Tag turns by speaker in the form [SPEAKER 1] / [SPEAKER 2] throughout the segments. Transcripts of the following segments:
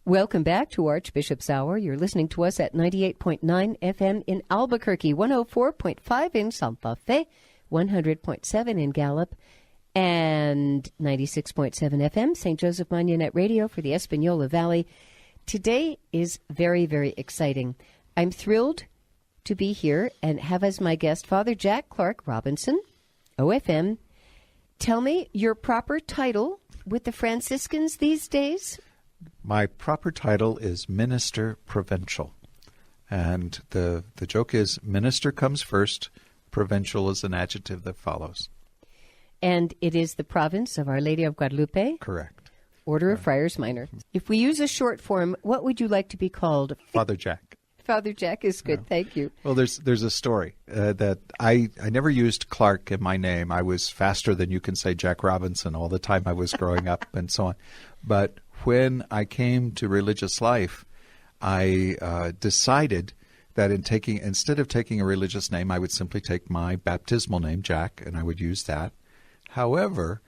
[SPEAKER 1] Welcome back to Archbishop's Hour. You're listening to us at 98.9 FM in Albuquerque, 104.5 in Santa Fe, 100.7 in Gallup, and 96.7 FM, St. Joseph Monunet Radio for the Espanola Valley. Today is very, very exciting. I'm thrilled to be here and have as my guest Father Jack Clark Robinson, OFM. Tell me your proper title with the Franciscans these days.
[SPEAKER 2] My proper title is Minister Provincial. And the joke is minister comes first, provincial is an adjective that follows.
[SPEAKER 1] And it is the province of Our Lady of Guadalupe?
[SPEAKER 2] Correct.
[SPEAKER 1] Order of Friars Minor. If we use a short form, what would you like to be called?
[SPEAKER 2] Father Jack.
[SPEAKER 1] Father Jack is good,
[SPEAKER 2] Yeah.
[SPEAKER 1] Thank you.
[SPEAKER 2] Well, there's a story that I never used Clark in my name. I was faster than you can say Jack Robinson all the time I was growing up and so on. But when I came to religious life, I decided that instead of taking a religious name, I would simply take my baptismal name, Jack, and I would use that. However,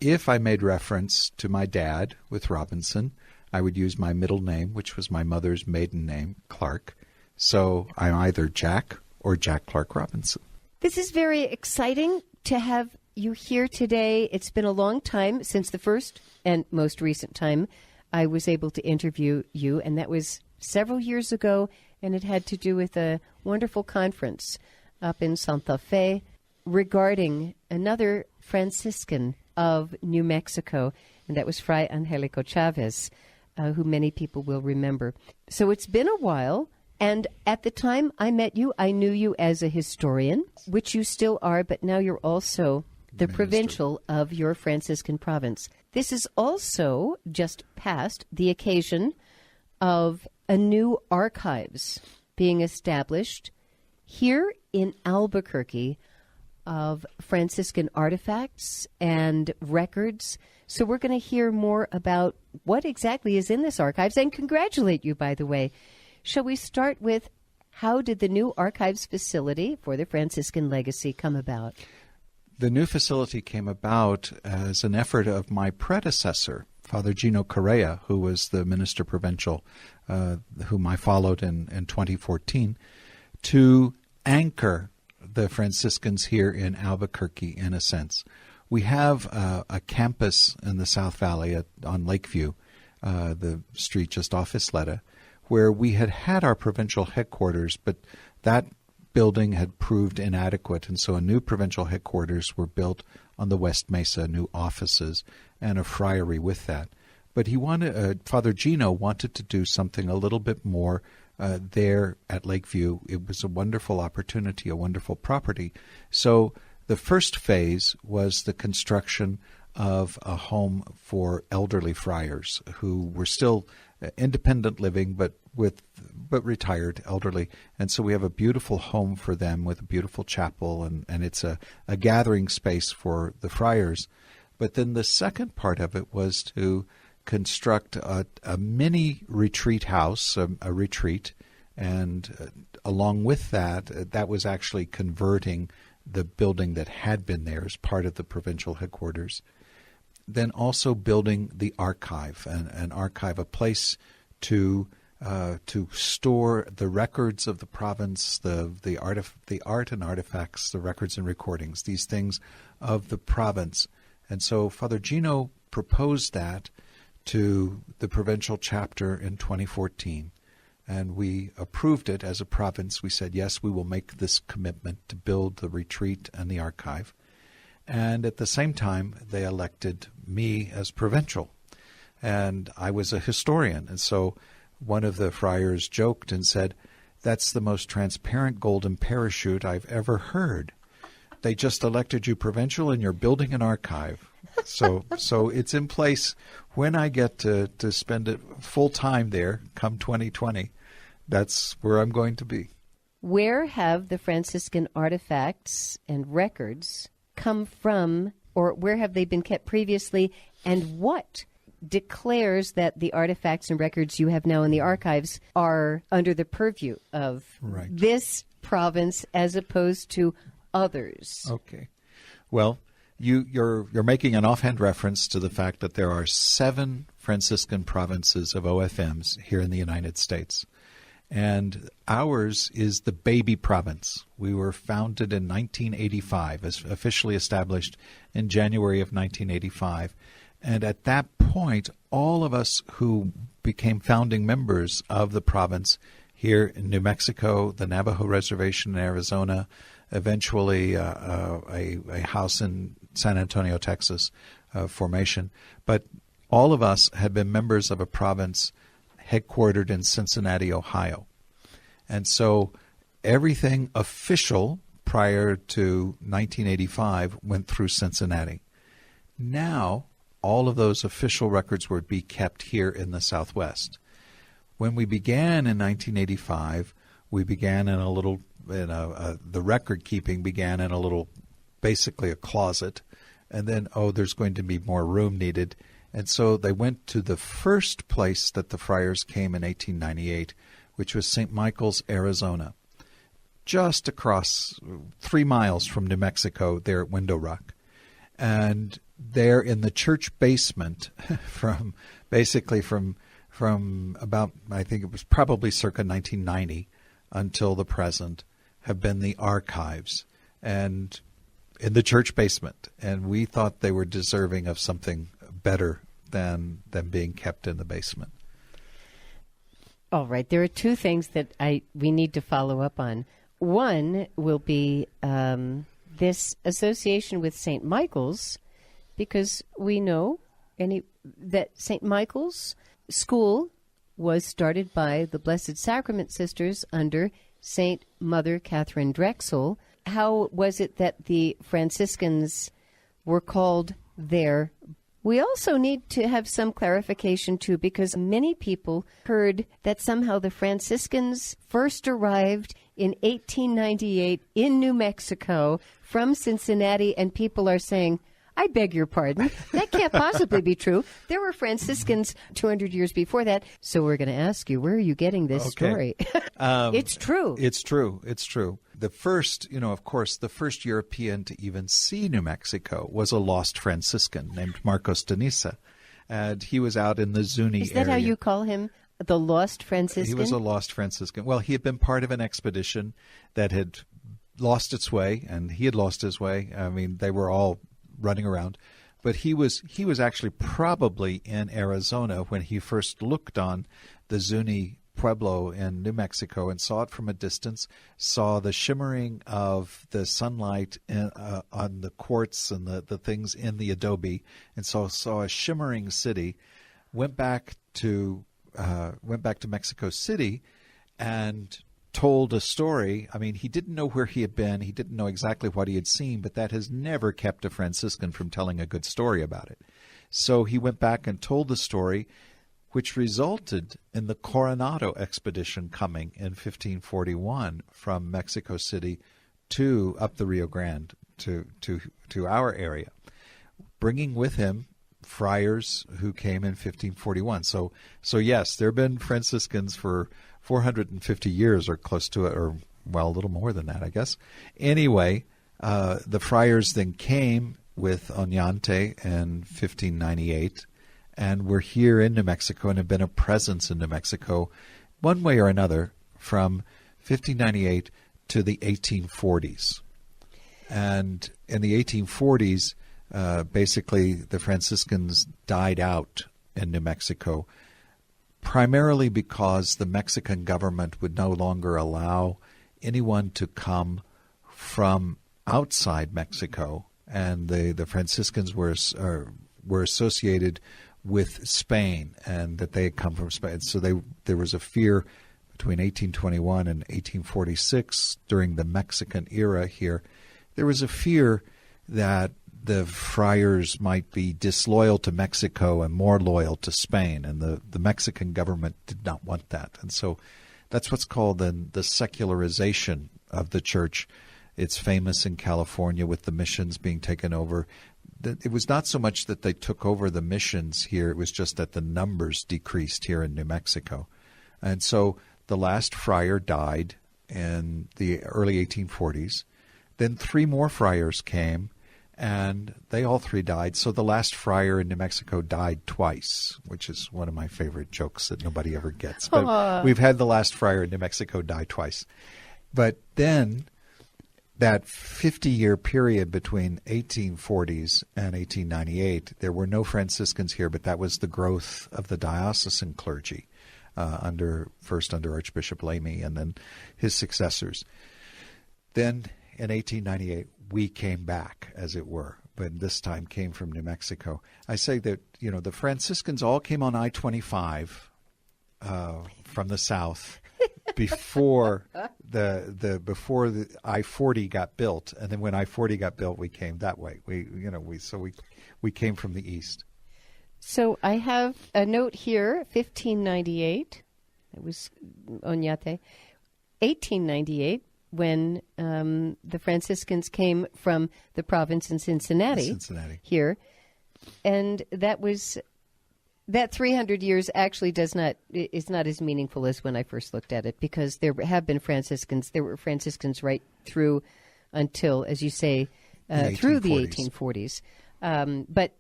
[SPEAKER 2] if I made reference to my dad with Robinson, I would use my middle name, which was my mother's maiden name, Clark. So I'm either Jack or Jack Clark Robinson.
[SPEAKER 1] This is very exciting to have you here today. It's been a long time since the first and most recent time I was able to interview you, and that was several years ago, and it had to do with a wonderful conference up in Santa Fe regarding another Franciscan of New Mexico, and that was Fray Angelico Chavez, who many people will remember. So it's been a while, and at the time I met you, I knew you as a historian, which you still are, but now you're also the provincial of your Franciscan province. This is also just past the occasion of a new archives being established here in Albuquerque of Franciscan artifacts and records. So we're going to hear more about what exactly is in this archives and congratulate you, by the way. Shall we start with how did the new archives facility for the Franciscan legacy come about?
[SPEAKER 2] The new facility came about as an effort of my predecessor, Father Gino Correa, who was the minister provincial, whom I followed in 2014, to anchor the Franciscans here in Albuquerque, in a sense. We have a campus in the South Valley on Lakeview, the street just off Isleta, where we had our provincial headquarters, but that building had proved inadequate, and so a new provincial headquarters were built on the West Mesa, new offices, and a friary with that. But Father Gino wanted to do something a little bit more there at Lakeview. It was a wonderful opportunity, a wonderful property. So the first phase was the construction of a home for elderly friars who were still independent living, but retired elderly. And so we have a beautiful home for them with a beautiful chapel, and it's a gathering space for the friars. But then the second part of it was to construct a mini retreat house, a retreat, and along with that was actually converting the building that had been there as part of the provincial headquarters. Then also building the archive, an archive, a place to store the records of the province, the art and artifacts, the records and recordings, these things of the province. And so Father Gino proposed that to the provincial chapter in 2014, and we approved it as a province. We said, yes, we will make this commitment to build the retreat and the archive. And at the same time, they elected me as provincial. And I was a historian. And so one of the friars joked and said, that's the most transparent golden parachute I've ever heard. They just elected you provincial and you're building an archive. So it's in place. When I get to spend it full time there, come 2020, that's where I'm going to be.
[SPEAKER 1] Where have the Franciscan artifacts and records come from, or where have they been kept previously, and what declares that the artifacts and records you have now in the archives are under the purview of this province as opposed to others?
[SPEAKER 2] Okay. Well, you're making an offhand reference to the fact that there are 7 Franciscan provinces of OFMs here in the United States. And ours is the baby province. We were founded in 1985, officially established in January of 1985. And at that point, all of us who became founding members of the province here in New Mexico, the Navajo Reservation in Arizona, eventually a house in San Antonio, Texas, formation. But all of us had been members of a province headquartered in Cincinnati, Ohio. And so everything official prior to 1985 went through Cincinnati. Now, all of those official records would be kept here in the Southwest. When we began in 1985, we began in a little, the record keeping began in a little, basically a closet. And then, there's going to be more room needed. And so they went to the first place that the friars came in 1898, which was St. Michael's, Arizona, just across 3 miles from New Mexico there at Window Rock. And there in the church basement from about, I think it was probably circa 1990 until the present, have been the archives and in the church basement. And we thought they were deserving of something better than being kept in the basement.
[SPEAKER 1] All right. There are two things that we need to follow up on. One will be this association with St. Michael's, because we know that St. Michael's School was started by the Blessed Sacrament Sisters under St. Mother Catherine Drexel. How was it that the Franciscans were called there? We also need to have some clarification, too, because many people heard that somehow the Franciscans first arrived in 1898 in New Mexico from Cincinnati, and people are saying, I beg your pardon, that can't possibly be true. There were Franciscans 200 years before that. So we're going to ask you, where are you getting this story? It's true.
[SPEAKER 2] It's true. It's true. The first, of course, the first European to even see New Mexico was a lost Franciscan named Marcos de Niza. And he was out in the Zuni area.
[SPEAKER 1] Is that how you call him? The lost Franciscan?
[SPEAKER 2] He was a lost Franciscan. Well, he had been part of an expedition that had lost its way, and he had lost his way. I mean, they were all running around. But he was actually probably in Arizona when he first looked on the Zuni Pueblo in New Mexico and saw it from a distance, saw the shimmering of the sunlight on the quartz and the things in the adobe, and saw a shimmering city, went back to Mexico City and told a story. I mean, he didn't know where he had been. He didn't know exactly what he had seen, but that has never kept a Franciscan from telling a good story about it. So he went back and told the story, which resulted in the Coronado expedition coming in 1541 from Mexico City up the Rio Grande to our area, bringing with him friars who came in 1541. So yes, there have been Franciscans for 450 years or close to it, or, well, a little more than that, I guess. Anyway, the friars then came with Oñate in 1598, and were here in New Mexico and have been a presence in New Mexico one way or another from 1598 to the 1840s. And in the 1840s, basically the Franciscans died out in New Mexico, primarily because the Mexican government would no longer allow anyone to come from outside Mexico, and the Franciscans were associated with Spain, and that they had come from Spain. So there was a fear between 1821 and 1846 during the Mexican era here. There was a fear that the friars might be disloyal to Mexico and more loyal to Spain, and the Mexican government did not want that. And so that's what's called the secularization of the church. It's famous in California with the missions being taken over. It was not so much that they took over the missions here, it was just that the numbers decreased here in New Mexico. And so the last friar died in the early 1840s. Then 3 more friars came, And they all three died. So the last friar in New Mexico died twice, which is one of my favorite jokes that nobody ever gets. But we've had the last friar in New Mexico die twice. But then that 50-year period between 1840s and 1898, there were no Franciscans here, but that was the growth of the diocesan clergy first under Archbishop Lamy and then his successors. Then in 1898, we came back, as it were, but this time came from New Mexico. I say that, the Franciscans all came on I-25 from the south before the I-40 got built, and then when I-40 got built, we came that way. We came from the east.
[SPEAKER 1] So I have a note here, 1598. It was Oñate. 1898. When the Franciscans came from the province in Cincinnati here. And that 300 years actually is not as meaningful as when I first looked at it, because there were Franciscans right through until, as you say, through the 1840s. But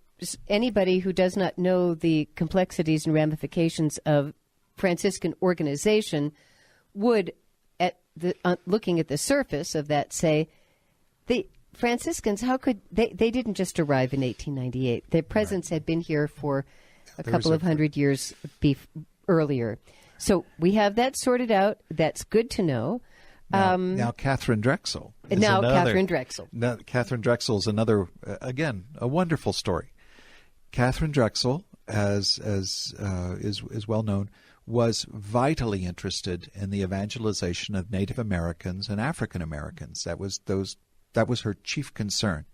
[SPEAKER 1] anybody who does not know the complexities and ramifications of Franciscan organization would, looking at the surface of that, say the Franciscans, how could they didn't just arrive in 1898. Their presence had been here for a couple of hundred years earlier. So we have that sorted out. That's good to know.
[SPEAKER 2] Now Catherine Drexel.
[SPEAKER 1] Catherine Drexel.
[SPEAKER 2] Now, Catherine Drexel is another, again, a wonderful story. Catherine Drexel, as is well known, was vitally interested in the evangelization of Native Americans and African Americans. That was her chief concern.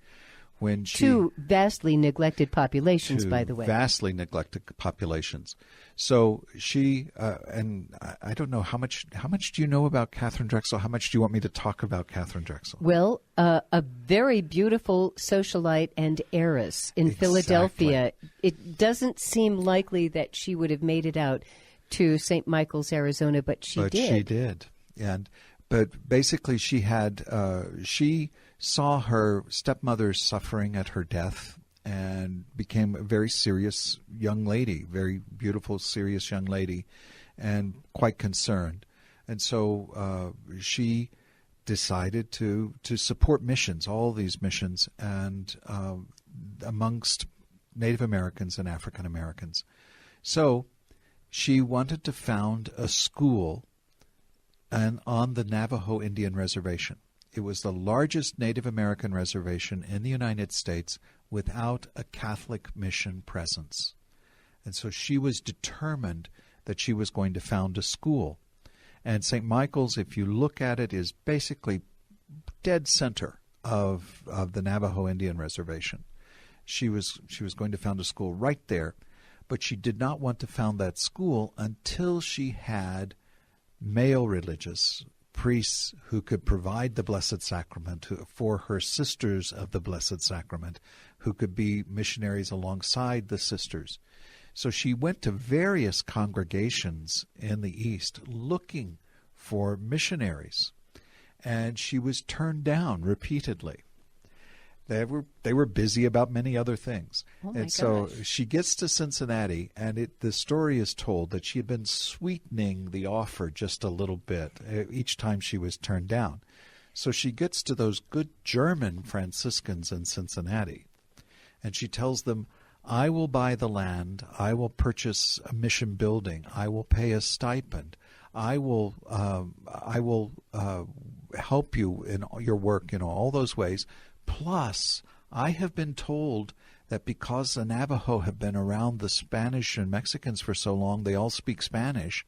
[SPEAKER 2] When
[SPEAKER 1] two vastly neglected populations, by the way.
[SPEAKER 2] Vastly neglected populations. So she and I don't know how much do you know about Catherine Drexel? How much do you want me to talk about Catherine Drexel?
[SPEAKER 1] Well, a very beautiful socialite and heiress in Philadelphia. It doesn't seem likely that she would have made it out to St. Michael's, Arizona, but she did.
[SPEAKER 2] She did. But basically she saw her stepmother suffering at her death and became a very serious young lady, very beautiful, serious young lady, and quite concerned. And so she decided to support missions, all these missions, and amongst Native Americans and African Americans. So she wanted to found a school on the Navajo Indian Reservation. It was the largest Native American reservation in the United States without a Catholic mission presence. And so she was determined that she was going to found a school. And St. Michael's, if you look at it, is basically dead center of the Navajo Indian Reservation. She was going to found a school right there, but she did not want to found that school until she had male religious priests who could provide the Blessed Sacrament for her sisters of the Blessed Sacrament, who could be missionaries alongside the sisters. So she went to various congregations in the East looking for missionaries, and she was turned down repeatedly. They were busy about many other things. So she gets to Cincinnati, and the story is told that she had been sweetening the offer just a little bit each time she was turned down. So she gets to those good German Franciscans in Cincinnati, and she tells them, I will buy the land, I will purchase a mission building, I will pay a stipend, I will help you in your work in all those ways. Plus, I have been told that because the Navajo have been around the Spanish and Mexicans for so long, they all speak Spanish,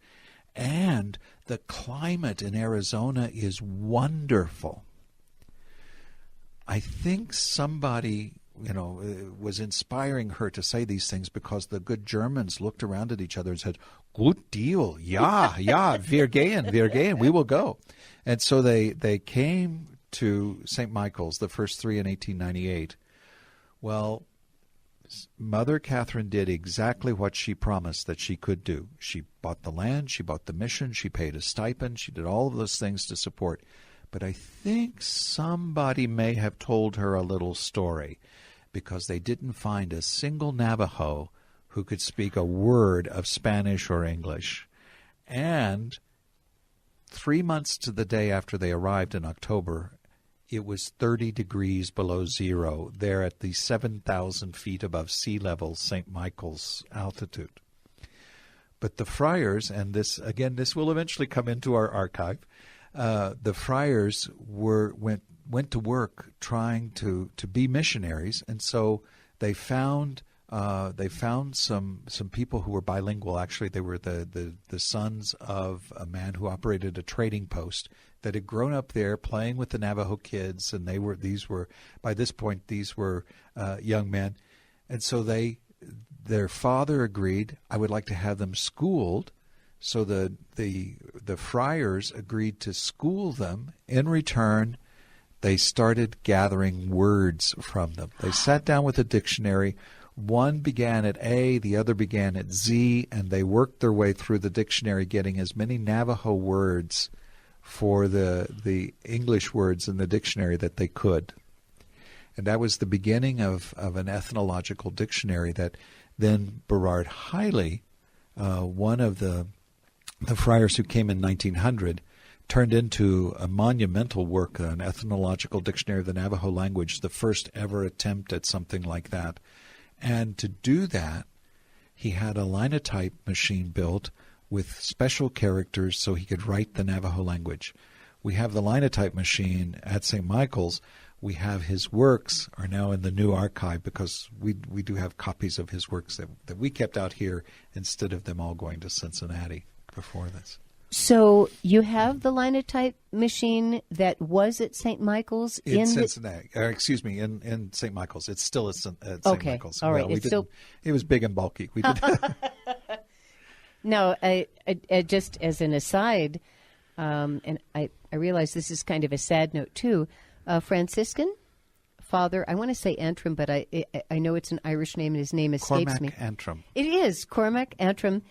[SPEAKER 2] and the climate in Arizona is wonderful. I think somebody, was inspiring her to say these things because the good Germans looked around at each other and said, "Good deal, ja, wir gehen, we will go." And so they came to St. Michael's, the first three in 1898. Well, Mother Catherine did exactly what she promised that she could do. She bought the land, she bought the mission, she paid a stipend, she did all of those things to support. but I think somebody may have told her a little story, because they didn't find a single Navajo who could speak a word of Spanish or English. And 3 months to the day after they arrived in October, it was 30 degrees below zero there at the 7,000 feet above sea level St. Michael's altitude. But the friars, and this will eventually come into our archive, the friars went to work trying to be missionaries, and so they found some people who were bilingual. Actually, they were the sons of a man who operated a trading post that had grown up there playing with the Navajo kids, and by this point young men, and so their father agreed, I would like to have them schooled. So the friars agreed to school them. In return, they started gathering words from them. They sat down with a dictionary. One began at A, the other began at Z, and they worked their way through the dictionary, getting as many Navajo words for the English words in the dictionary that they could. And that was the beginning of an ethnological dictionary that then Berard Hiley, one of the friars who came in 1900, turned into a monumental work, an ethnological dictionary of the Navajo language, the first ever attempt at something like that. And to do that, he had a linotype machine built with special characters so he could write the Navajo language. We have the linotype machine at St. Michael's. We have his works are now in the new archive, because we do have copies of his works that we kept out here instead of them all going to Cincinnati before this.
[SPEAKER 1] So you have the linotype machine that was at St. Michael's
[SPEAKER 2] in Cincinnati. In St. Michael's. It's still at St. Michael's.
[SPEAKER 1] All right.
[SPEAKER 2] It was big and bulky. We did.
[SPEAKER 1] No, I just as an aside, and I realize this is kind of a sad note too. Franciscan Father, I want to say Antrim, but I know it's an Irish name and his name escapes me.
[SPEAKER 2] Cormac Antrim.
[SPEAKER 1] It is Cormac Antrim.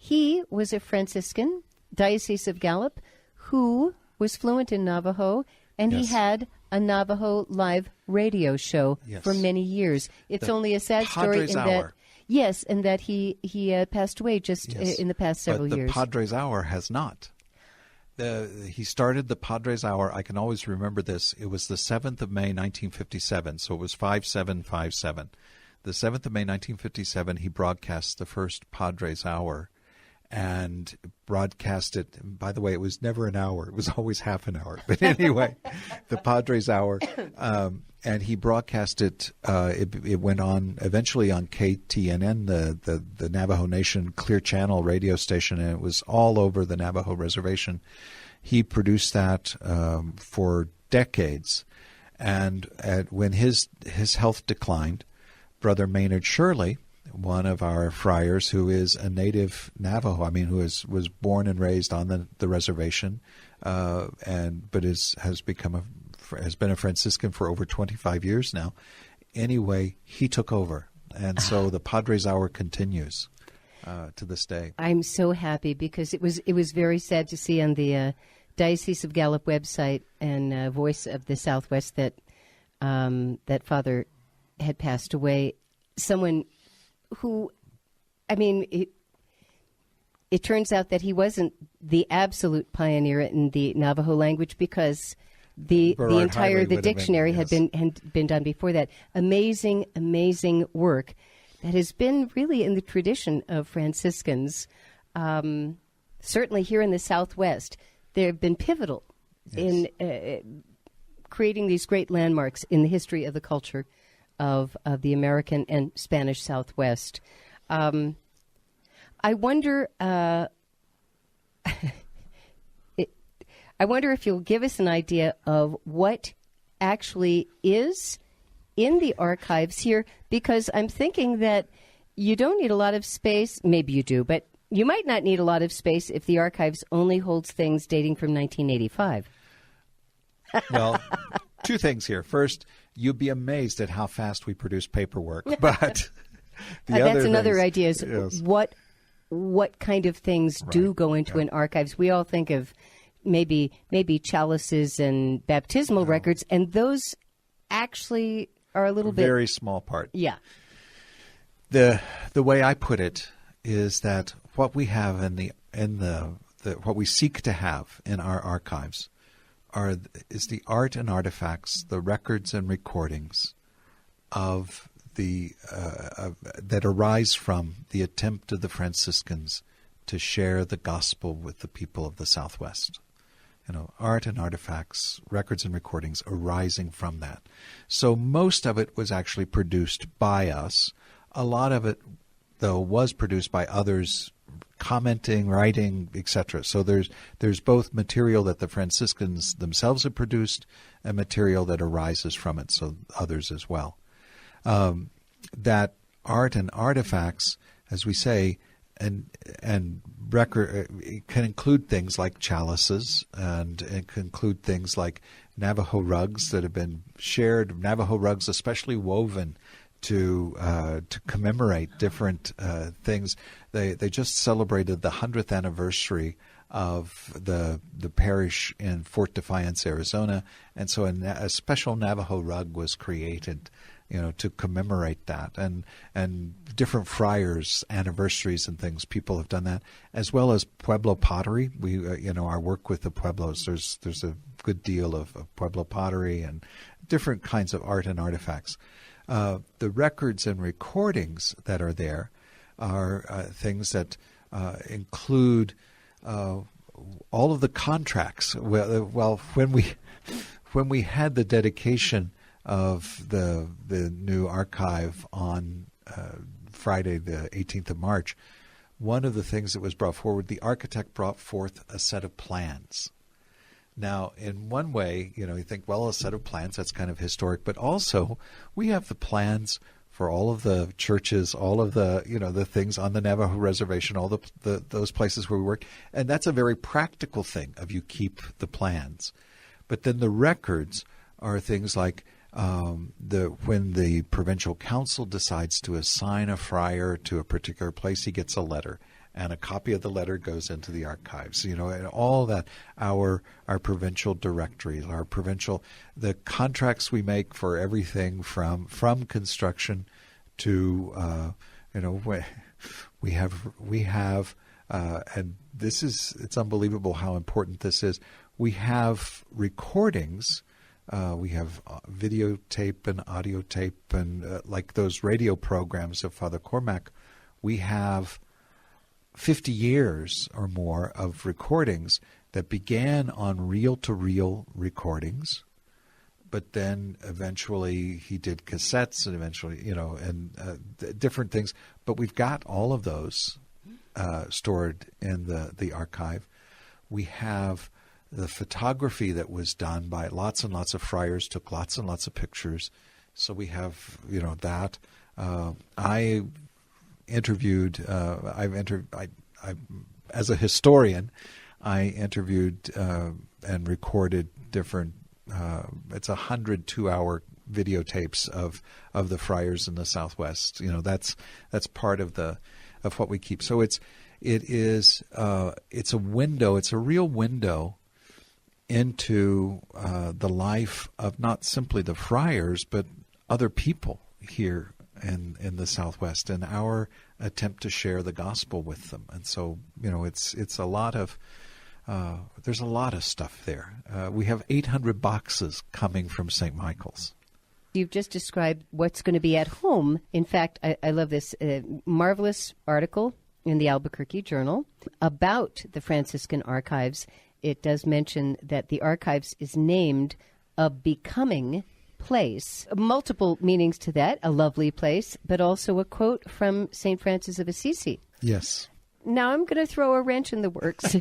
[SPEAKER 1] He was a Franciscan, Diocese of Gallup, who was fluent in Navajo, and
[SPEAKER 2] Yes.
[SPEAKER 1] he had a Navajo live radio show
[SPEAKER 2] Yes.
[SPEAKER 1] for many years. It's
[SPEAKER 2] The
[SPEAKER 1] only a sad story
[SPEAKER 2] Padres
[SPEAKER 1] in
[SPEAKER 2] Hour.
[SPEAKER 1] that, yes, and that he passed away just
[SPEAKER 2] Yes.
[SPEAKER 1] in the past several
[SPEAKER 2] but the
[SPEAKER 1] years.
[SPEAKER 2] Padres Hour has not. He started the Padres Hour. I can always remember this. It was the 7th of May, 1957, so it was 5757. The 7th of May, 1957, he broadcast the first Padres Hour, and broadcast it. By the way, it was never an hour. It was always half an hour. But anyway, the Padres Hour. And he broadcast it. It went on eventually on KTNN, the Navajo Nation Clear Channel radio station, and it was all over the Navajo reservation. He produced that for decades. And when his health declined, Brother Maynard Shirley, one of our friars who is a native Navajo, who was born and raised on the reservation, but has been a Franciscan for over 25 years now. Anyway, he took over, and so the Padres Hour continues to this day.
[SPEAKER 1] I'm so happy, because it was very sad to see on the Diocese of Gallup website and Voice of the Southwest that that Father had passed away. Someone who, it turns out that he wasn't the absolute pioneer in the Navajo language, because the dictionary had been done before that. Amazing work that has been really in the tradition of Franciscans. Certainly here in the Southwest, they have been pivotal in creating these great landmarks in the history of the culture of the American and Spanish Southwest. I wonder. I wonder if you'll give us an idea of what actually is in the archives here, because I'm thinking that you don't need a lot of space. Maybe you do, but you might not need a lot of space if the archives only holds things dating from 1985.
[SPEAKER 2] Well, two things here. First, you'd be amazed at how fast we produce paperwork, but
[SPEAKER 1] that's another idea is yes. What kind of things do go into an archives? We all think of maybe chalices and baptismal records, and those actually are a little bit
[SPEAKER 2] very small part.
[SPEAKER 1] Yeah.
[SPEAKER 2] The way I put it is that what we have what we seek to have in our archives is the art and artifacts, the records and recordings of that arise from the attempt of the Franciscans to share the gospel with the people of the Southwest. Art and artifacts, records and recordings arising from that. So most of it was actually produced by us. A lot of it, though, was produced by others, commenting, writing, etc. So there's both material that the Franciscans themselves have produced and material that arises from it, so others as well. That art and artifacts, as we say, and record, it can include things like chalices, and it can include things like Navajo rugs that have been shared, Navajo rugs especially woven to commemorate different things. They just celebrated the 100th anniversary of the parish in Fort Defiance, Arizona, and so a special Navajo rug was created, to commemorate that, and different friars' anniversaries and things. People have done that, as well as Pueblo pottery. We, our work with the Pueblos. There's a good deal of Pueblo pottery and different kinds of art and artifacts. The records and recordings that are there are things that include all of the contracts. Well, when we had the dedication of the new archive on Friday, the 18th of March, one of the things that was brought forward, the architect brought forth a set of plans. Now, in one way, you think, well, a set of plans, that's kind of historic, but also we have the plans for all of the churches, all of the, the things on the Navajo reservation, all those places where we work, and that's a very practical thing of you keep the plans. But then the records are things like when the Provincial Council decides to assign a friar to a particular place, he gets a letter, and a copy of the letter goes into the archives. And all that, our provincial directories, the contracts we make for everything from construction to we have and it's unbelievable how important this is. We have recordings. We have videotape and audio tape, and like those radio programs of Father Cormac, we have 50 years or more of recordings that began on reel-to-reel recordings, but then eventually he did cassettes, and eventually, different things. But we've got all of those stored in the archive. We have the photography that was done by lots and lots of friars, took lots and lots of pictures. So we have, that. I interviewed, as a historian, I interviewed and recorded different, it's 100 2-hour videotapes of the friars in the Southwest. That's part of what we keep. So it's a window, it's a real window into the life of not simply the friars, but other people here in the Southwest, and our attempt to share the gospel with them. And so, it's a lot of, there's a lot of stuff there. We have 800 boxes coming from St. Michael's.
[SPEAKER 1] You've just described what's going to be at home. In fact, I love this marvelous article in the Albuquerque Journal about the Franciscan Archives. It does mention that the archives is named a becoming place. Multiple meanings to that, a lovely place, but also a quote from St. Francis of Assisi.
[SPEAKER 2] Yes.
[SPEAKER 1] Now I'm going to throw a wrench in the works.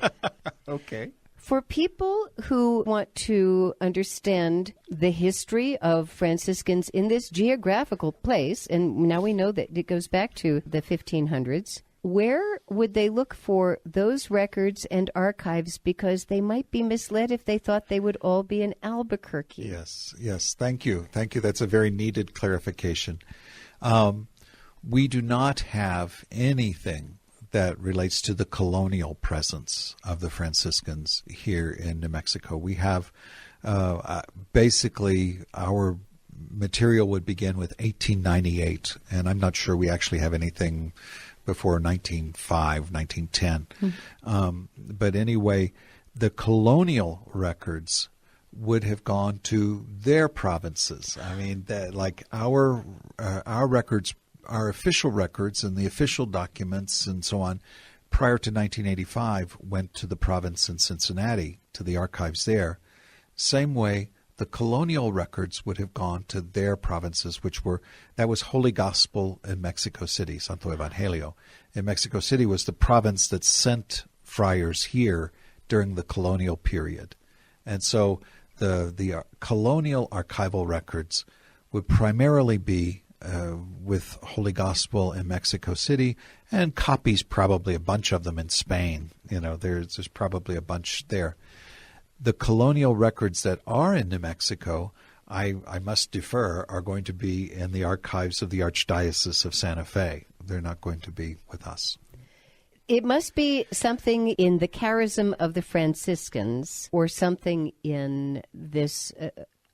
[SPEAKER 2] Okay.
[SPEAKER 1] For people who want to understand the history of Franciscans in this geographical place, and now we know that it goes back to the 1500s, where would they look for those records and archives? Because they might be misled if they thought they would all be in Albuquerque.
[SPEAKER 2] Yes. Thank you. That's a very needed clarification. We do not have anything that relates to the colonial presence of the Franciscans here in New Mexico. We have basically our material would begin with 1898, and I'm not sure we actually have anything before 1905, 1910. But anyway, the colonial records would have gone to their provinces. I mean, like our records, our official records and the official documents and so on, prior to 1985, went to the province in Cincinnati, to the archives there. Same way, the colonial records would have gone to their provinces, that was Holy Gospel in Mexico City, Santo Evangelio. In Mexico City was the province that sent friars here during the colonial period. And so the colonial archival records would primarily be with Holy Gospel in Mexico City, and copies, probably a bunch of them in Spain. There's probably a bunch there. The colonial records that are in New Mexico, I must defer, are going to be in the archives of the Archdiocese of Santa Fe. They're not going to be with us.
[SPEAKER 1] It must be something in the charism of the Franciscans, or something in this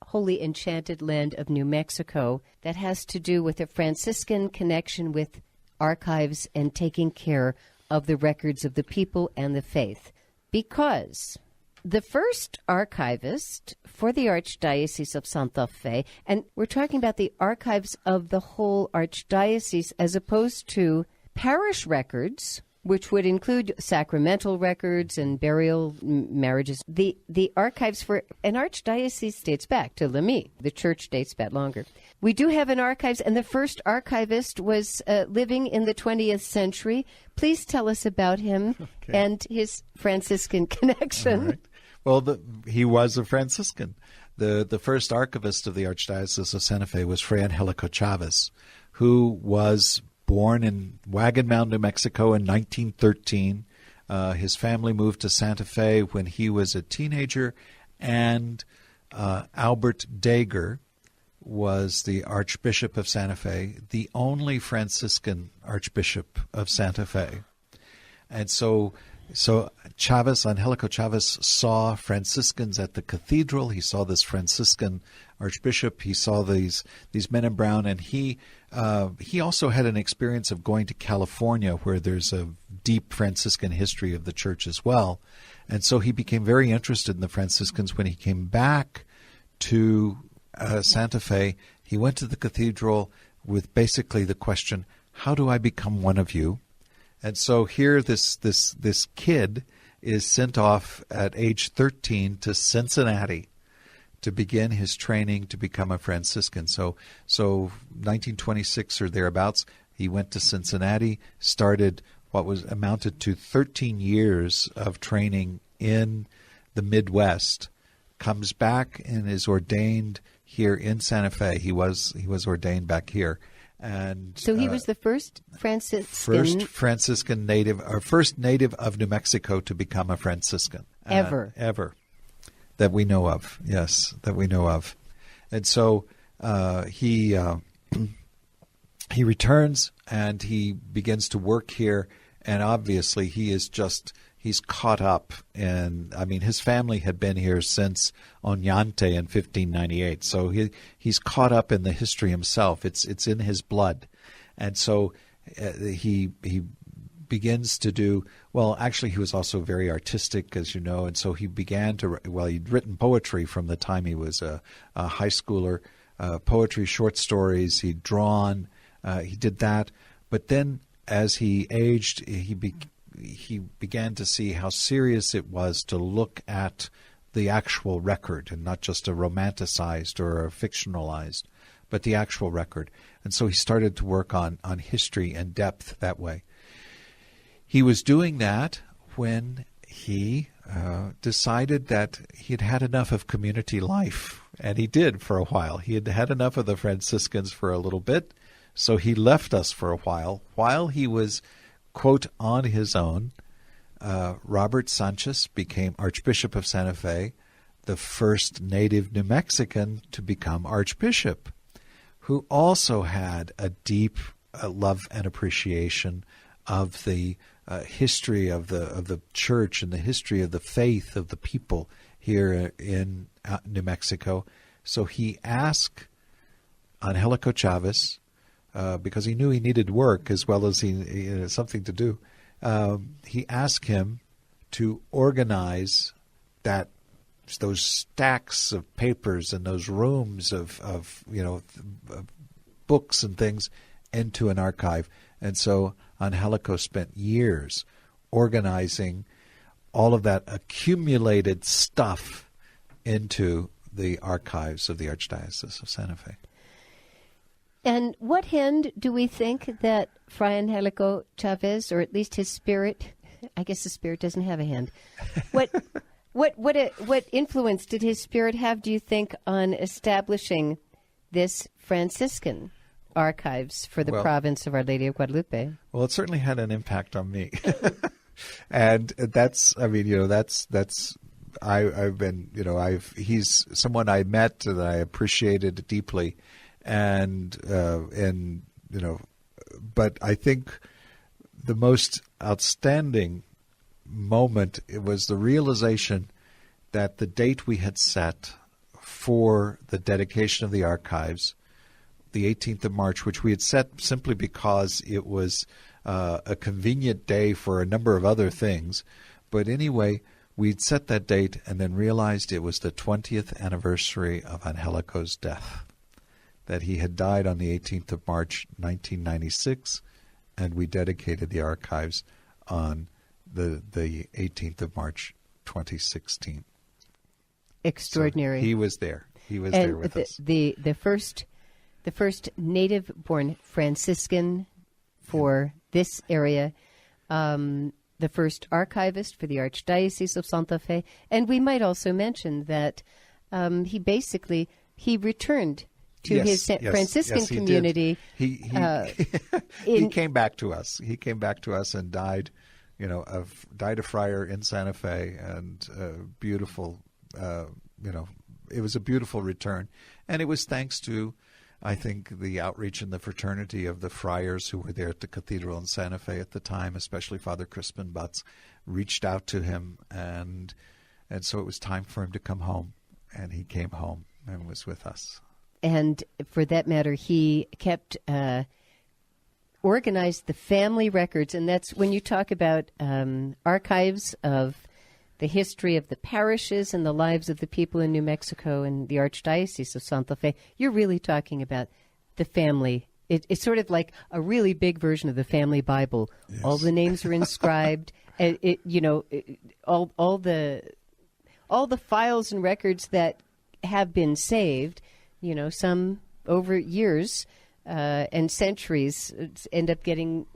[SPEAKER 1] holy enchanted land of New Mexico that has to do with a Franciscan connection with archives and taking care of the records of the people and the faith. Because the first archivist for the Archdiocese of Santa Fe, and we're talking about the archives of the whole Archdiocese as opposed to parish records, which would include sacramental records and burial, marriages. The archives for an archdiocese dates back to Lemay. The church dates back longer. We do have an archives, and the first archivist was living in the 20th century. Please tell us about him and his Franciscan connection.
[SPEAKER 2] All right. Well, he was a Franciscan. The first archivist of the Archdiocese of Santa Fe was Fray Angelico Chavez, who was born in Wagon Mound, New Mexico in 1913. His family moved to Santa Fe when he was a teenager, and Albert Dager was the Archbishop of Santa Fe, the only Franciscan Archbishop of Santa Fe. And so Chavez, Angelico Chavez, saw Franciscans at the cathedral. He saw this Franciscan Archbishop. He saw these men in brown, and he also had an experience of going to California, where there's a deep Franciscan history of the church as well. And so he became very interested in the Franciscans. When he came back to Santa Fe, he went to the cathedral with basically the question, how do I become one of you? And so here this kid is sent off at age 13 to Cincinnati to begin his training to become a Franciscan. So 1926 or thereabouts, he went to Cincinnati, started what was amounted to 13 years of training in the Midwest, comes back and is ordained here in Santa Fe. He was ordained back here. And
[SPEAKER 1] so he was the first Franciscan
[SPEAKER 2] native, or first native of New Mexico to become a Franciscan.
[SPEAKER 1] Ever.
[SPEAKER 2] That we know of, yes, that we know of. And so he returns and he begins to work here, and obviously he's caught up in, his family had been here since Oñate in 1598, so he's caught up in the history himself. It's in his blood. And so he begins to do, well, actually he was also very artistic, as you know, and so he began to, he'd written poetry from the time he was a high schooler, poetry, short stories, he'd drawn, he did that. But then as he aged, he began to see how serious it was to look at the actual record, and not just a romanticized or a fictionalized, but the actual record. And so he started to work on history and depth that way. He was doing that when he decided that he had had enough of community life, and he did for a while. He had had enough of the Franciscans for a little bit, so he left us for a while he was, quote, on his own. Robert Sanchez became Archbishop of Santa Fe, the first native New Mexican to become Archbishop, who also had a deep love and appreciation of the history of the church and the history of the faith of the people here in New Mexico. So he asked Angelico Chavez, because he knew he needed work as well as he something to do. He asked him to organize those stacks of papers and those rooms of books and things into an archive. And so Angelico spent years organizing all of that accumulated stuff into the archives of the Archdiocese of Santa Fe.
[SPEAKER 1] And what hand do we think that Fray Angelico Chavez, or at least his spirit, I guess the spirit doesn't have a hand, what influence did his spirit have, do you think, on establishing this Franciscan archives for the province of Our Lady of Guadalupe?
[SPEAKER 2] Well, it certainly had an impact on me. And he's someone I met that I appreciated deeply. But I think the most outstanding moment, it was the realization that the date we had set for the dedication of the archives, the 18th of March, which we had set simply because it was a convenient day for a number of other things. But anyway, we'd set that date and then realized it was the 20th anniversary of Angelico's death, that he had died on the 18th of March, 1996, and we dedicated the archives on the 18th of March, 2016.
[SPEAKER 1] Extraordinary.
[SPEAKER 2] So he was there. He was there with us.
[SPEAKER 1] The first native-born Franciscan for this area, the first archivist for the Archdiocese of Santa Fe, and we might also mention that he returned to his Franciscan community.
[SPEAKER 2] He came back to us. He came back to us and died, died a friar in Santa Fe, and beautiful. It was a beautiful return, and it was thanks to, I think, the outreach and the fraternity of the friars who were there at the cathedral in Santa Fe at the time, especially Father Crispin Butts, reached out to him, and so it was time for him to come home, and he came home and was with us.
[SPEAKER 1] And for that matter, he kept organized the family records, and that's when you talk about archives of the history of the parishes and the lives of the people in New Mexico and the Archdiocese of Santa Fe. You're really talking about the family. It's sort of like a really big version of the family Bible. Yes. All the names are inscribed. All the files and records that have been saved. Some over years and centuries end up getting,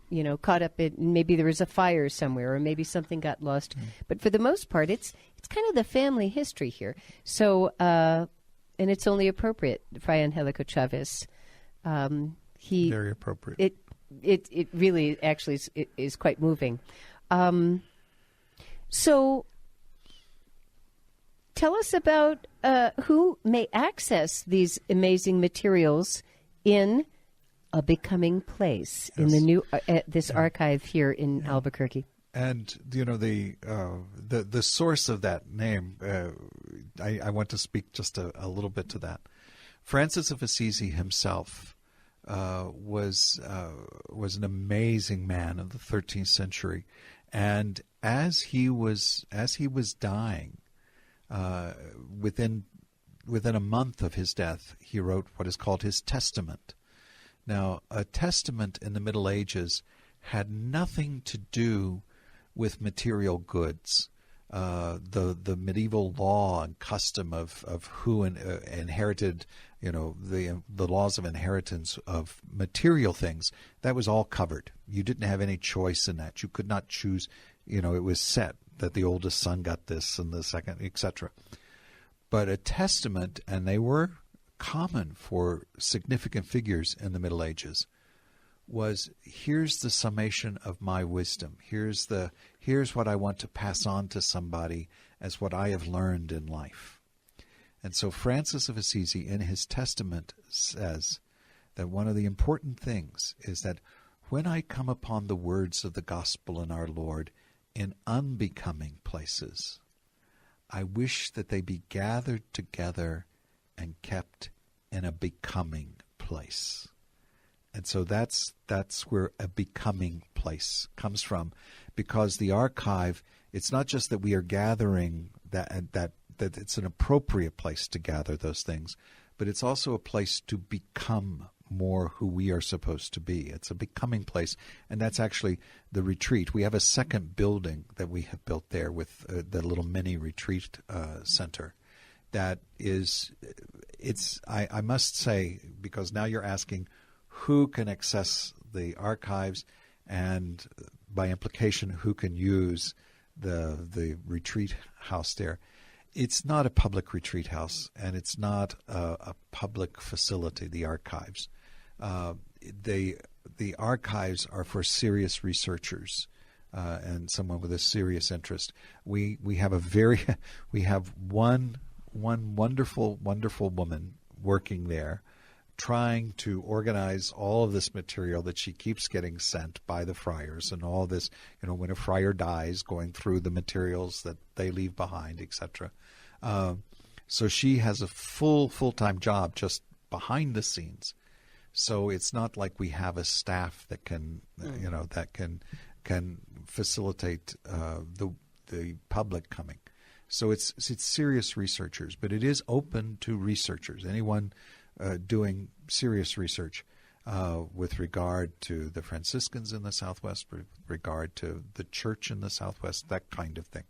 [SPEAKER 1] caught up in, maybe there was a fire somewhere or maybe something got lost. Mm. But for the most part, it's kind of the family history here. So, and it's only appropriate, Fray Angelico Chavez.
[SPEAKER 2] Very appropriate.
[SPEAKER 1] It really actually is quite moving. So tell us about who may access these amazing materials in a becoming place in the new this archive here in Albuquerque.
[SPEAKER 2] And the source of that name, I want to speak just a little bit to that. Francis of Assisi himself was an amazing man of the 13th century, and as he was dying, within a month of his death, he wrote what is called his testament. Now, a testament in the Middle Ages had nothing to do with material goods. The medieval law and custom of who inherited, the laws of inheritance of material things, that was all covered. You didn't have any choice in that. You could not choose. It was set that the oldest son got this and the second, etc. But a testament, and they were common for significant figures in the Middle Ages, was here's the summation of my wisdom. Here's what I want to pass on to somebody as what I have learned in life. And so Francis of Assisi in his testament says that one of the important things is that when I come upon the words of the gospel in our Lord in unbecoming places, I wish that they be gathered together and kept in a becoming place. And so that's where a becoming place comes from, because the archive, it's not just that we are gathering that it's an appropriate place to gather those things, but it's also a place to become more who we are supposed to be. It's a becoming place, and that's actually the retreat. We have a second building that we have built there with the little mini retreat center. That is, I must say, because now you're asking who can access the archives, and by implication, who can use the retreat house there. It's not a public retreat house, and it's not a public facility, the archives. The archives are for serious researchers and someone with a serious interest. We have one wonderful woman working there, trying to organize all of this material that she keeps getting sent by the friars, and all this, when a friar dies, going through the materials that they leave behind, etc. So she has a full-time job just behind the scenes. So it's not like we have a staff that can, that can facilitate the public coming. So it's serious researchers, but it is open to researchers. Anyone doing serious research with regard to the Franciscans in the Southwest, with regard to the Church in the Southwest, that kind of thing.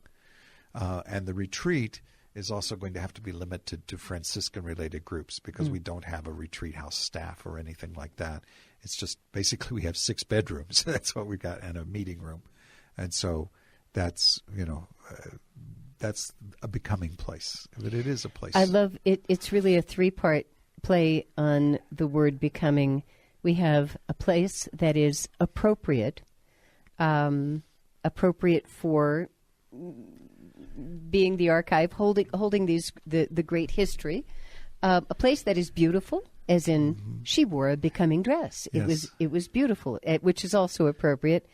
[SPEAKER 2] And the retreat is also going to have to be limited to Franciscan-related groups, because we don't have a retreat house staff or anything like that. It's just basically we have 6 bedrooms. That's what we've got, and a meeting room. And so that's a becoming place. But it is a place.
[SPEAKER 1] I love it. It's really a 3-part play on the word becoming. We have a place that is appropriate for being the archive, holding these the great history. A place that is beautiful, as in she wore a becoming dress. It was beautiful, which is also appropriate.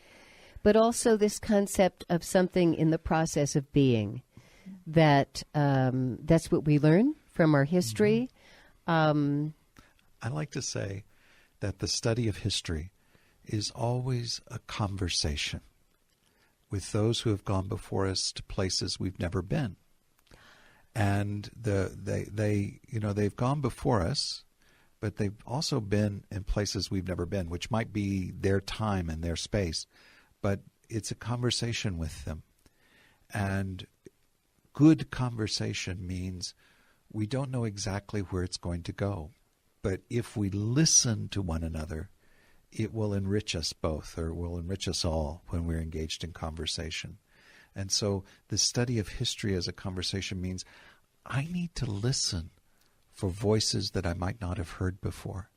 [SPEAKER 1] But also this concept of something in the process of being. That's what we learn from our history.
[SPEAKER 2] I like to say that the study of history is always a conversation with those who have gone before us to places we've never been. And they've gone before us, but they've also been in places we've never been, which might be their time and their space. But it's a conversation with them. And good conversation means we don't know exactly where it's going to go. But if we listen to one another, it will enrich us both, or will enrich us all when we're engaged in conversation. And so the study of history as a conversation means I need to listen for voices that I might not have heard before.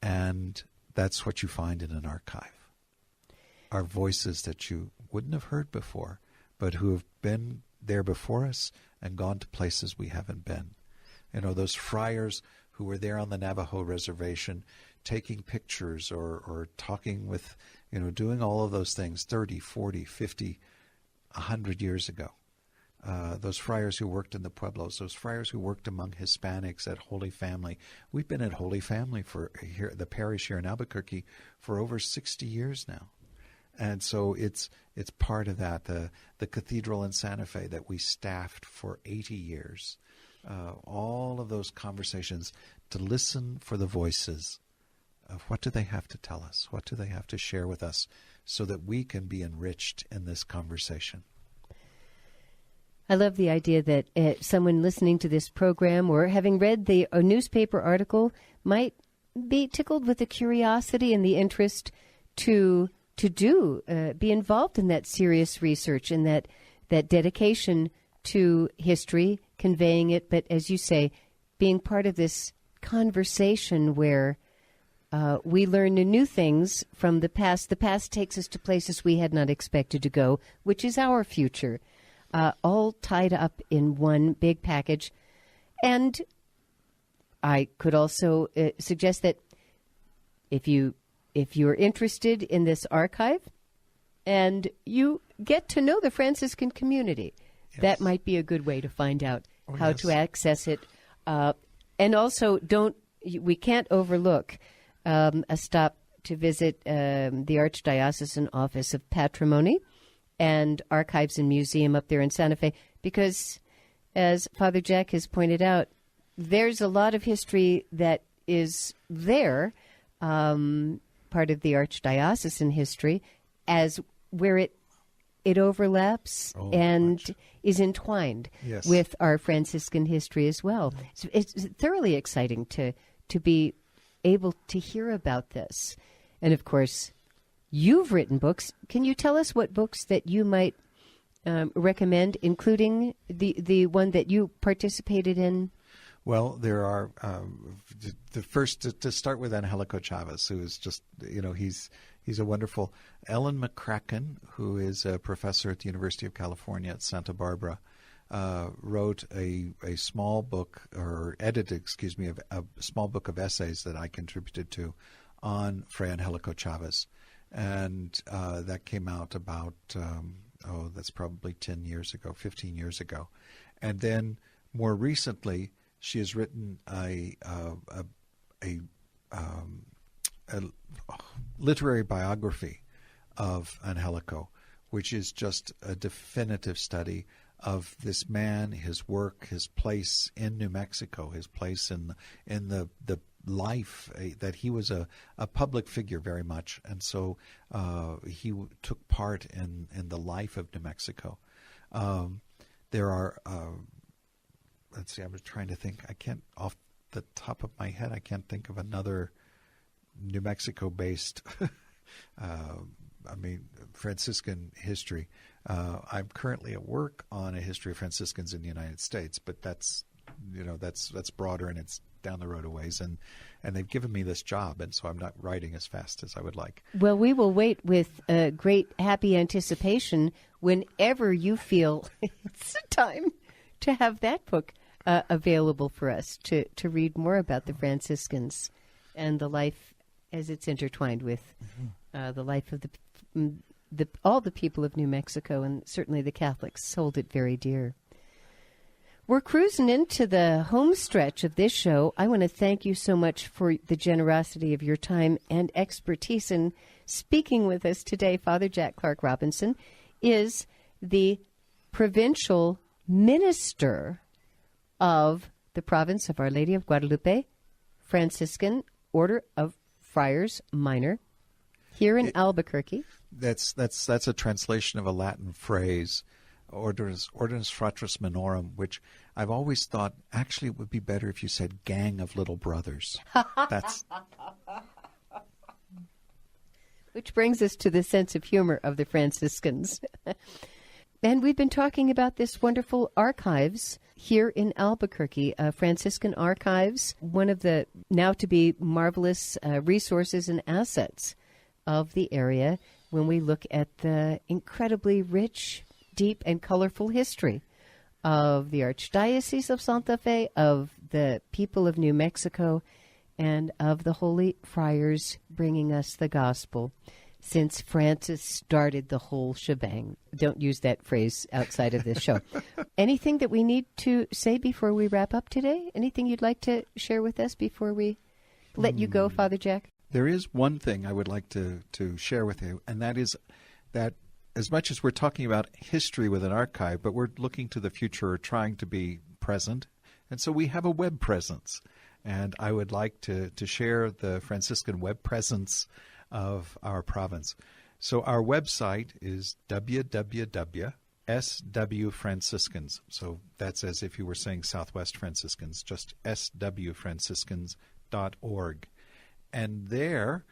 [SPEAKER 2] And that's what you find in an archive, are voices that you wouldn't have heard before, but who have been there before us and gone to places we haven't been. Those friars who were there on the Navajo reservation taking pictures or talking with, doing all of those things 30, 40, 50, 100 years ago. Those friars who worked in the pueblos, those friars who worked among Hispanics at Holy Family. We've been at Holy Family for the parish here in Albuquerque for over 60 years now. And so it's part of that. The cathedral in Santa Fe that we staffed for 80 years. All of those conversations, to listen for the voices of what do they have to tell us? What do they have to share with us so that we can be enriched in this conversation?
[SPEAKER 1] I love the idea that someone listening to this program or having read a newspaper article might be tickled with the curiosity and the interest to be involved in that serious research and that dedication to history, conveying it, but as you say, being part of this conversation where we learn new things from the past. The past takes us to places we had not expected to go, which is our future, all tied up in one big package. And I could also suggest that if you if you're interested in this archive and you get to know the Franciscan community, that might be a good way to find out how to access it. And also, we can't overlook a stop to visit the Archdiocesan Office of Patrimony and Archives and Museum up there in Santa Fe, because, as Father Jack has pointed out, there's a lot of history that is there, part of the Archdiocesan history, as where it overlaps and is entwined with our Franciscan history as well. So it's thoroughly exciting to be able to hear about this. And, of course, you've written books. Can you tell us what books that you might recommend, including the one that you participated in?
[SPEAKER 2] Well, there are the first to start with Angelico Chavez, who is just, he's a wonderful. Ellen McCracken, who is a professor at the University of California at Santa Barbara, wrote a small book, or edited, a small book of essays that I contributed to on Fray Angelico Chavez. And that came out about, that's probably 10 years ago, 15 years ago. And then more recently, she has written a literary biography of Angelico, which is just a definitive study of this man, his work, his place in New Mexico, his place in the life, that he was a public figure very much, and so he took part in the life of New Mexico. There are let's see, I'm trying to think. I can't, off the top of my head, I can't think of another New Mexico-based, Franciscan history. I'm currently at work on a history of Franciscans in the United States, but that's broader, and it's down the road a ways, and they've given me this job, and so I'm not writing as fast as I would like.
[SPEAKER 1] Well, we will wait with great happy anticipation whenever you feel it's time to have that book available for us to read more about the Franciscans and the life as it's intertwined with the life of all the people of New Mexico, and certainly the Catholics hold it very dear. We're cruising into the home stretch of this show. I want to thank you so much for the generosity of your time and expertise in speaking with us today. Father Jack Clark Robinson is the Provincial Minister of the Province of Our Lady of Guadalupe, Franciscan Order of Friars Minor, here in Albuquerque.
[SPEAKER 2] That's a translation of a Latin phrase, Ordines Fratris Minorum, which I've always thought actually it would be better if you said gang of little brothers.
[SPEAKER 1] Which brings us to the sense of humor of the Franciscans. And we've been talking about this wonderful archives here in Albuquerque, Franciscan Archives, one of the now-to-be marvelous resources and assets of the area when we look at the incredibly rich, deep, and colorful history of the Archdiocese of Santa Fe, of the people of New Mexico, and of the Holy Friars bringing us the gospel since Francis started the whole shebang. Don't use that phrase outside of this show. Anything that we need to say before we wrap up today? Anything you'd like to share with us before we let you go, Father Jack?
[SPEAKER 2] There is one thing I would like to share with you, and that is that as much as we're talking about history with an archive, but we're looking to the future or trying to be present, and so we have a web presence. And I would like to share the Franciscan web presence of our province. So our website is www.swfranciscans. So that's as if you were saying Southwest Franciscans, just swfranciscans.org. And there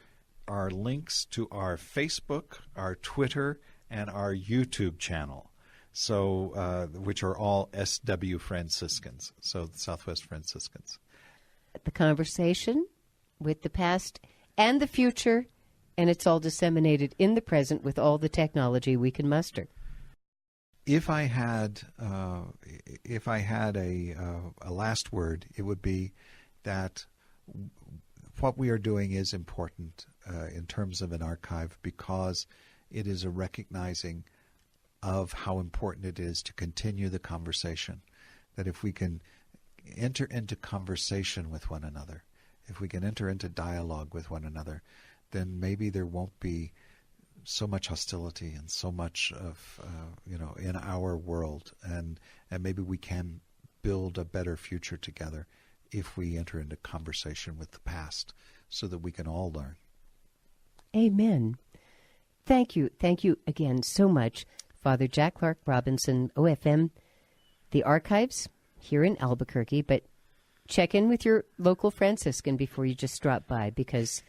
[SPEAKER 2] are links to our Facebook, our Twitter, and our YouTube channel, so which are all SW Franciscans, so the Southwest Franciscans.
[SPEAKER 1] The conversation with the past and the future, and it's all disseminated in the present with all the technology we can muster.
[SPEAKER 2] If I had a last word, it would be that what we are doing is important in terms of an archive, because it is a recognizing of how important it is to continue the conversation. That if we can enter into conversation with one another, if we can enter into dialogue with one another, then maybe there won't be so much hostility and so much of, in our world. And maybe we can build a better future together if we enter into conversation with the past so that we can all learn.
[SPEAKER 1] Amen. Thank you. Thank you again so much, Father Jack Clark Robinson, OFM, the archives here in Albuquerque. But check in with your local Franciscan before you just drop by, because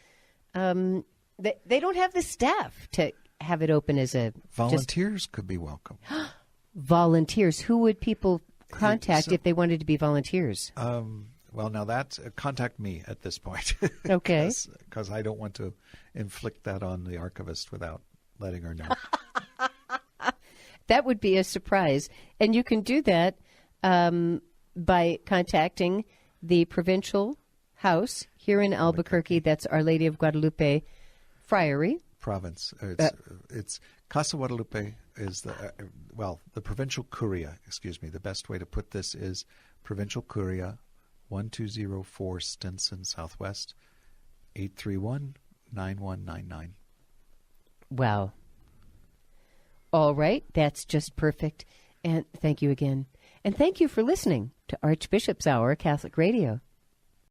[SPEAKER 1] they don't have the staff to have it open as a...
[SPEAKER 2] Volunteers could be welcome.
[SPEAKER 1] Volunteers. Who would people contact if they wanted to be volunteers?
[SPEAKER 2] Well, now that's contact me at this point.
[SPEAKER 1] Okay.
[SPEAKER 2] Because I don't want to inflict that on the archivist without letting her know.
[SPEAKER 1] That would be a surprise. And you can do that by contacting the Provincial House here in Albuquerque. That's Our Lady of Guadalupe Friary.
[SPEAKER 2] Province. It's Casa Guadalupe is the Provincial Curia, The best way to put this is Provincial Curia, 1204 Stinson Southwest, 831-9199.
[SPEAKER 1] Wow. All right. That's just perfect. And thank you again. And thank you for listening to Archbishop's Hour Catholic Radio.